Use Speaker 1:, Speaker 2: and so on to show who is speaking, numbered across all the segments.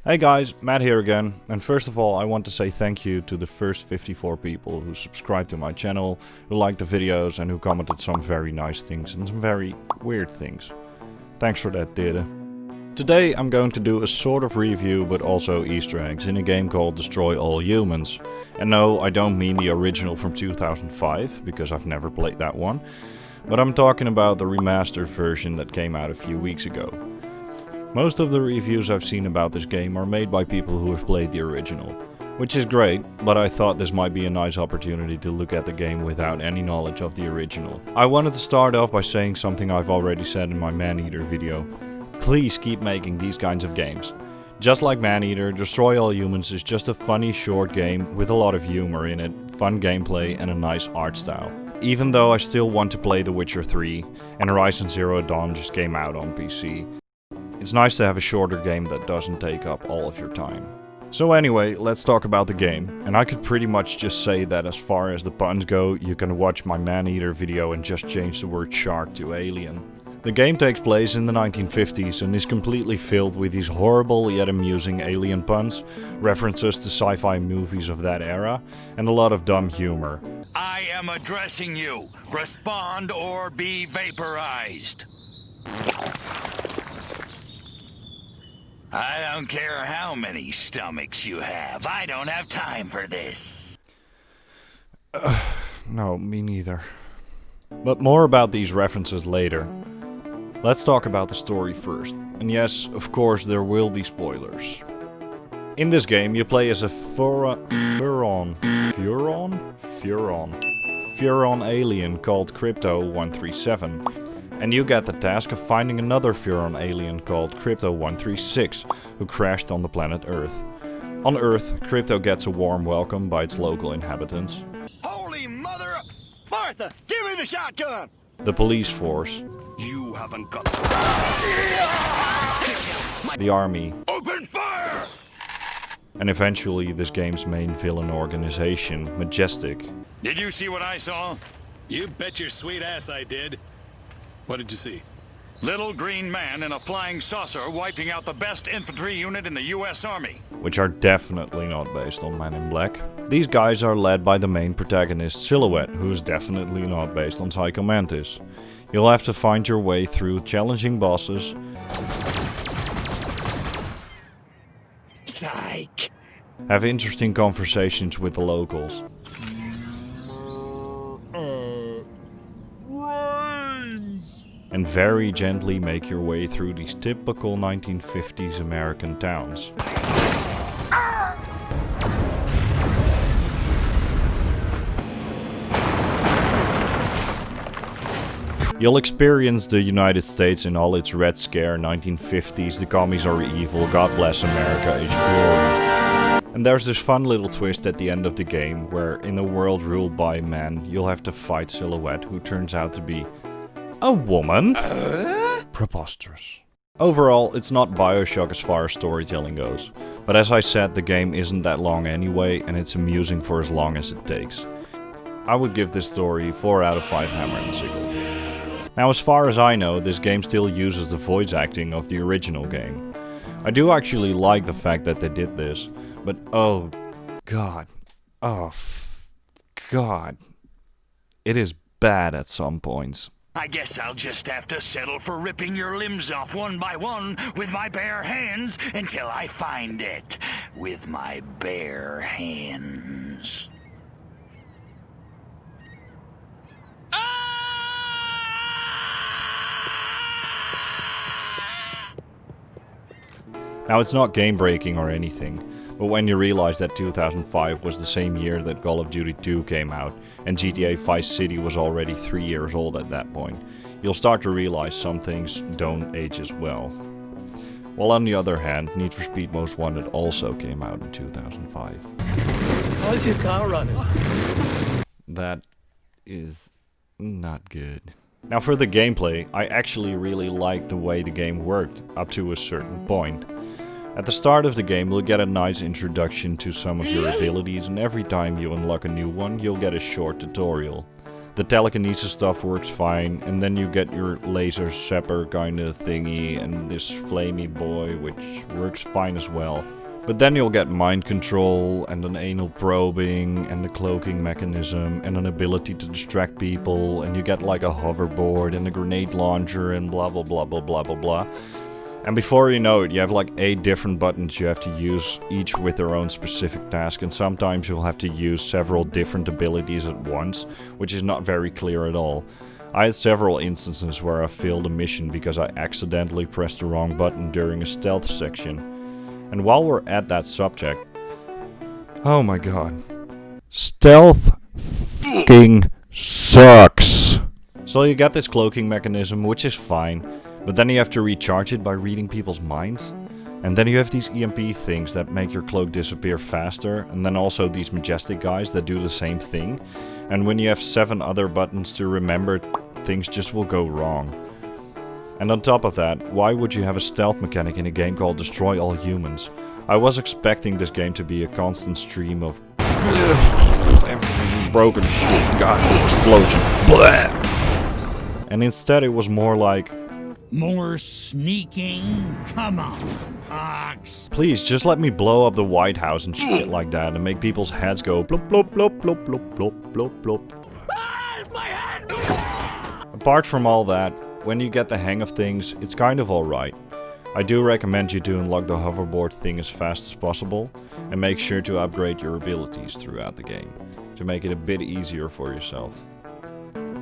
Speaker 1: Hey guys, Matt here again, and first of all I want to say thank you to the first 54 people who subscribed to my channel, who liked the videos and who commented some very nice things and some very weird things. Thanks for that, Dede. Today I'm going to do a sort of review but also Easter eggs in a game called Destroy All Humans. And no, I don't mean the original from 2005, because I've never played that one, but I'm talking about the remastered version that came out a few weeks ago. Most of the reviews I've seen about this game are made by people who have played the original, which is great, but I thought this might be a nice opportunity to look at the game without any knowledge of the original. I wanted to start off by saying something I've already said in my Maneater video. Please keep making these kinds of games. Just like Maneater, Destroy All Humans is just a funny short game with a lot of humor in it, fun gameplay and a nice art style. Even though I still want to play The Witcher 3 and Horizon Zero Dawn just came out on PC. It's nice to have a shorter game that doesn't take up all of your time. So anyway, let's talk about the game. And I could pretty much just say that as far as the puns go, you can watch my Maneater video and just change the word shark to alien. The game takes place in the 1950s and is completely filled with these horrible yet amusing alien puns, references to sci-fi movies of that era, and a lot of dumb humor.
Speaker 2: I am addressing you. Respond or be vaporized. I don't care how many stomachs you have. I don't have time for this.
Speaker 1: No, me neither. But more about these references later. Let's talk about the story first. And yes, of course, there will be spoilers. In this game, you play as a Furon alien called Crypto-137. And you get the task of finding another Furon alien called Crypto-136, who crashed on the planet Earth. On Earth, Crypto gets a warm welcome by its local inhabitants.
Speaker 2: Holy mother! Martha, give me the shotgun!
Speaker 1: The police force.
Speaker 2: You haven't got...
Speaker 1: The army.
Speaker 2: Open fire!
Speaker 1: And eventually this game's main villain organization, Majestic.
Speaker 2: Did you see what I saw?
Speaker 3: You bet your sweet ass I did. What did you see?
Speaker 2: Little green man in a flying saucer wiping out the best infantry unit in the US Army.
Speaker 1: Which are definitely not based on Men in Black. These guys are led by the main protagonist, Silhouette, who is definitely not based on Psycho Mantis. You'll have to find your way through challenging bosses.
Speaker 2: Psych!
Speaker 1: Have interesting conversations with the locals. And very gently make your way through these typical 1950s American towns. You'll experience the United States in all its Red Scare, 1950s, the commies are evil, God bless America is glory. And there's this fun little twist at the end of the game, where in a world ruled by men, you'll have to fight Silhouette, who turns out to be a woman? Preposterous. Overall, it's not BioShock as far as storytelling goes. But as I said, the game isn't that long anyway, and it's amusing for as long as it takes. I would give this story 4 out of 5 hammer and sickles. Now, as far as I know, this game still uses the voice acting of the original game. I do actually like the fact that they did this, but oh god. Oh god. It is bad at some points.
Speaker 2: I guess I'll just have to settle for ripping your limbs off one by one with my bare hands until I find it with my bare hands.
Speaker 1: Now, it's not game breaking or anything, but when you realize that 2005 was the same year that Call of Duty 2 came out, and GTA Vice City was already 3 years old at that point, you'll start to realize some things don't age as well. While on the other hand, Need for Speed Most Wanted also came out in 2005.
Speaker 3: How's your car running?
Speaker 1: That is not good. Now for the gameplay, I actually really liked the way the game worked, up to a certain point. At the start of the game, you'll get a nice introduction to some of your abilities, and every time you unlock a new one, you'll get a short tutorial. The telekinesis stuff works fine, and then you get your laser sepper kind of thingy and this flamey boy, which works fine as well. But then you'll get mind control, and an anal probing, and the cloaking mechanism, and an ability to distract people, and you get like a hoverboard, and a grenade launcher, and blah blah blah blah blah blah blah. And before you know it, you have like 8 different buttons you have to use, each with their own specific task, and sometimes you'll have to use several different abilities at once, which is not very clear at all. I had several instances where I failed a mission because I accidentally pressed the wrong button during a stealth section. And while we're at that subject, oh my god, stealth fucking sucks. So you get this cloaking mechanism, which is fine, but then you have to recharge it by reading people's minds. And then you have these EMP things that make your cloak disappear faster, and then also these majestic guys that do the same thing. And when you have 7 other buttons to remember, things just will go wrong. And on top of that, why would you have a stealth mechanic in a game called Destroy All Humans? I was expecting this game to be a constant stream of everything broken shit, god, explosion, blah! And instead it was more like,
Speaker 2: More sneaking? Come on, Ox.
Speaker 1: please just let me blow up the White House and shit like that and make people's heads go blop blop blop blop blop blop blop blop. Apart from all that, when you get the hang of things, it's kind of alright. I do recommend you to unlock the hoverboard thing as fast as possible, and make sure to upgrade your abilities throughout the game, to make it a bit easier for yourself.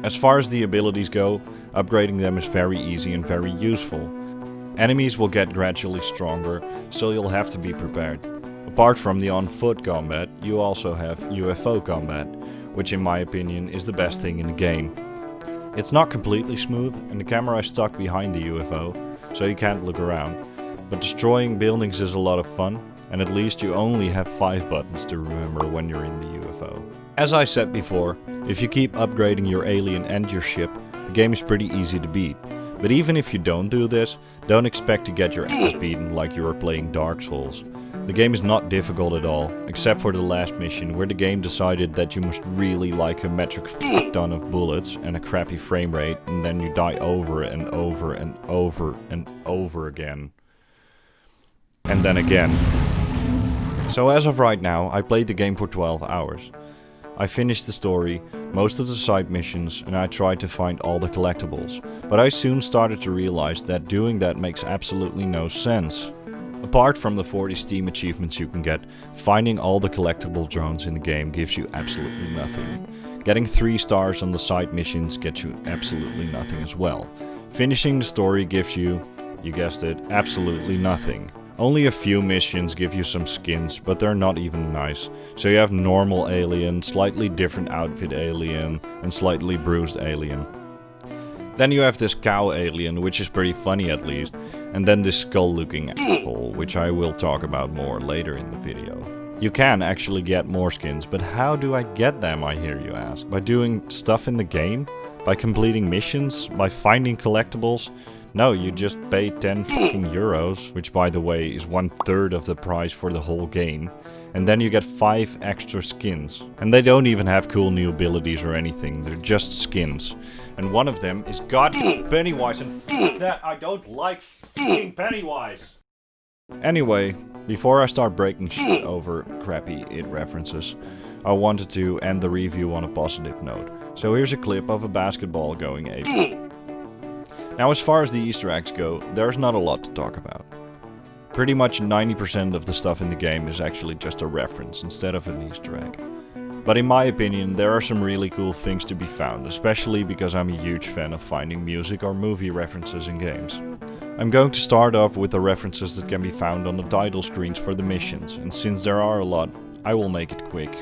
Speaker 1: As far as the abilities go, upgrading them is very easy and very useful. Enemies will get gradually stronger, so you'll have to be prepared. Apart from the on-foot combat, you also have UFO combat, which in my opinion is the best thing in the game. It's not completely smooth, and the camera is stuck behind the UFO, so you can't look around. But destroying buildings is a lot of fun, and at least you only have 5 buttons to remember when you're in the UFO. As I said before, if you keep upgrading your alien and your ship, the game is pretty easy to beat. But even if you don't do this, don't expect to get your ass beaten like you are playing Dark Souls. The game is not difficult at all, except for the last mission where the game decided that you must really like a metric ton of bullets and a crappy frame rate, and then you die over and over and over and over again. And then again. So as of right now, I played the game for 12 hours. I finished the story, most of the side missions, and I tried to find all the collectibles. But I soon started to realize that doing that makes absolutely no sense. Apart from the 40 Steam achievements you can get, finding all the collectible drones in the game gives you absolutely nothing. Getting 3 stars on the side missions gets you absolutely nothing as well. Finishing the story gives you guessed it, absolutely nothing. Only a few missions give you some skins, but they're not even nice. So you have normal alien, slightly different outfit alien, and slightly bruised alien. Then you have this cow alien, which is pretty funny at least, and then this skull-looking asshole, which I will talk about more later in the video. You can actually get more skins, but how do I get them, I hear you ask? By doing stuff in the game? By completing missions? By finding collectibles? No, you just pay 10 fucking euros, which by the way is 1/3 of the price for the whole game. And then you get 5 extra skins. And they don't even have cool new abilities or anything, they're just skins. And one of them is goddamn Pennywise, and fuck that, I don't like fucking Pennywise! Anyway, before I start breaking shit over crappy IT references, I wanted to end the review on a positive note. So here's a clip of a basketball going ape. Now as far as the Easter eggs go, there's not a lot to talk about. Pretty much 90% of the stuff in the game is actually just a reference instead of an Easter egg. But in my opinion, there are some really cool things to be found, especially because I'm a huge fan of finding music or movie references in games. I'm going to start off with the references that can be found on the title screens for the missions, and since there are a lot, I will make it quick.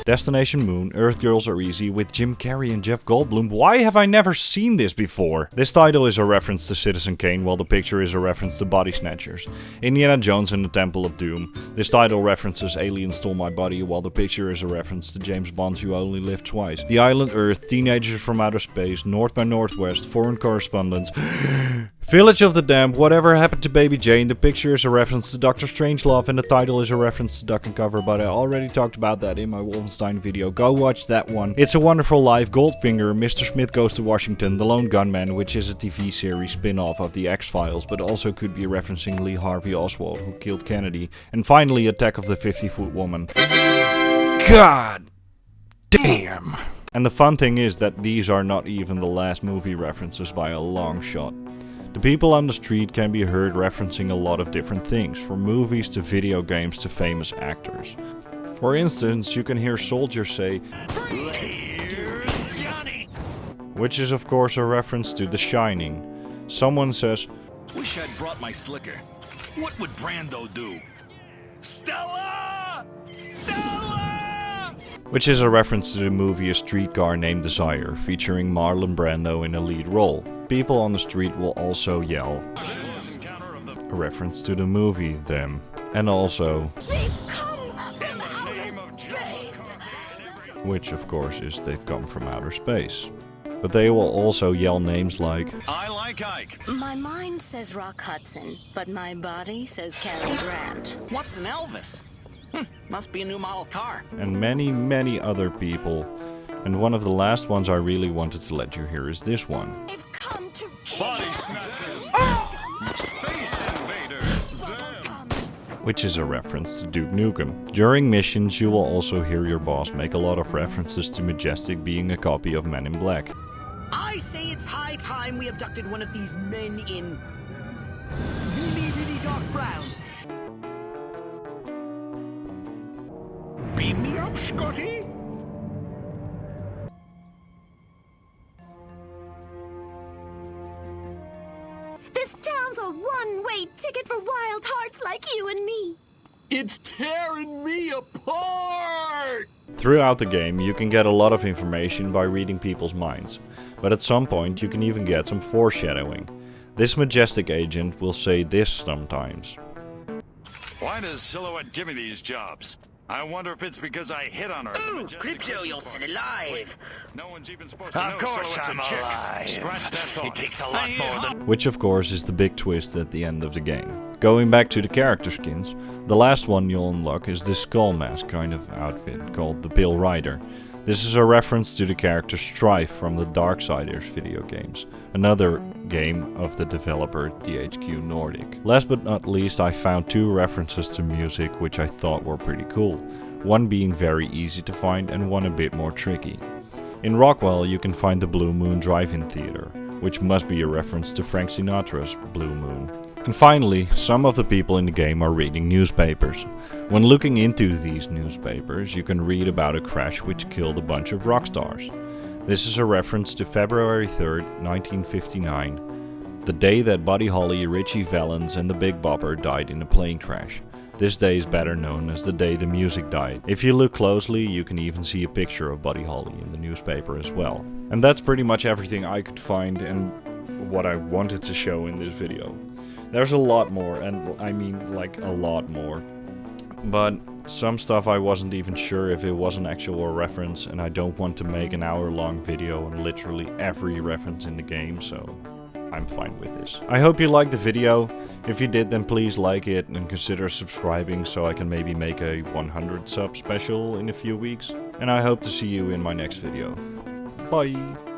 Speaker 1: Destination Moon, Earth Girls Are Easy with Jim Carrey and Jeff Goldblum. Why have I never seen this before? This title is a reference to Citizen Kane, while the picture is a reference to Body Snatchers. Indiana Jones and the Temple of Doom. This title references Alien Stole My Body, while the picture is a reference to James Bond's You Only Live Twice. The Island Earth, Teenagers from Outer Space, North by Northwest, Foreign Correspondence, Village of the Damned, whatever happened to Baby Jane? The picture is a reference to Doctor Strangelove and the title is a reference to Duck and Cover, but I already talked about that in my Wolfenstein video. Go watch that one. It's a Wonderful Life, Goldfinger, Mr. Smith Goes to Washington, The Lone Gunman, which is a TV series spin-off of the X-Files, but also could be referencing Lee Harvey Oswald, who killed Kennedy, and finally Attack of the 50-Foot Woman. God damn! And the fun thing is that these are not even the last movie references by a long shot. The people on the street can be heard referencing a lot of different things, from movies to video games to famous actors. For instance, you can hear soldiers say,
Speaker 2: Johnny!
Speaker 1: which is of course a reference to The Shining. Someone says,
Speaker 3: Wish I'd brought my slicker.
Speaker 2: What would Brando do? Stella! Stella!
Speaker 1: which is a reference to the movie A Streetcar Named Desire, featuring Marlon Brando in a lead role. People on the street will also yell, a reference to the movie Them, and also,
Speaker 4: We've come from outer space.
Speaker 1: which of course is They've Come from Outer Space. But they will also yell names like,
Speaker 3: I like Ike.
Speaker 4: My mind says Rock Hudson, but my body says Cary Grant.
Speaker 5: What's an Elvis? Must be a new model car.
Speaker 1: and many other people. And one of the last ones I really wanted to let you hear is this one,
Speaker 4: They've come to kill.
Speaker 3: Body snatchers. Space invaders. Them.
Speaker 1: which is a reference to Duke Nukem. During missions you will also hear your boss make a lot of references to Majestic being a copy of Men in Black.
Speaker 5: I say it's high time we abducted one of these men in really dark brown.
Speaker 2: Beam me up, Scotty!
Speaker 4: This town's a one-way ticket for wild hearts like you and me.
Speaker 2: It's tearing me apart!
Speaker 1: Throughout the game you can get a lot of information by reading people's minds, but at some point you can even get some foreshadowing. This Majestic agent will say this sometimes.
Speaker 2: Why does Silhouette give me these jobs? I wonder if it's because I hit on her.
Speaker 5: Ooh, Crypto, you're still alive.
Speaker 2: No one's even supposed to know. Of course I'm alive. Scratch that thought. It takes a lot more than...
Speaker 1: Which of course is the big twist at the end of the game. Going back to the character skins, the last one you'll unlock is this skull mask kind of outfit called the Pale Rider. This is a reference to the character Strife from the Darksiders video games, another game of the developer THQ Nordic. Last but not least, I found two references to music which I thought were pretty cool, one being very easy to find and one a bit more tricky. In Rockwell you can find the Blue Moon Drive-In Theater, which must be a reference to Frank Sinatra's Blue Moon. And finally, some of the people in the game are reading newspapers. When looking into these newspapers, you can read about a crash which killed a bunch of rock stars. This is a reference to February 3rd, 1959, the day that Buddy Holly, Richie Valens and the Big Bopper died in a plane crash. This day is better known as the day the music died. If you look closely, you can even see a picture of Buddy Holly in the newspaper as well. And that's pretty much everything I could find and what I wanted to show in this video. There's a lot more, and I mean like a lot more. But some stuff I wasn't even sure if it was an actual reference, and I don't want to make an hour-long video on literally every reference in the game, so I'm fine with this. I hope you liked the video. If you did, then please like it and consider subscribing so I can maybe make a 100 sub special in a few weeks. And I hope to see you in my next video. Bye!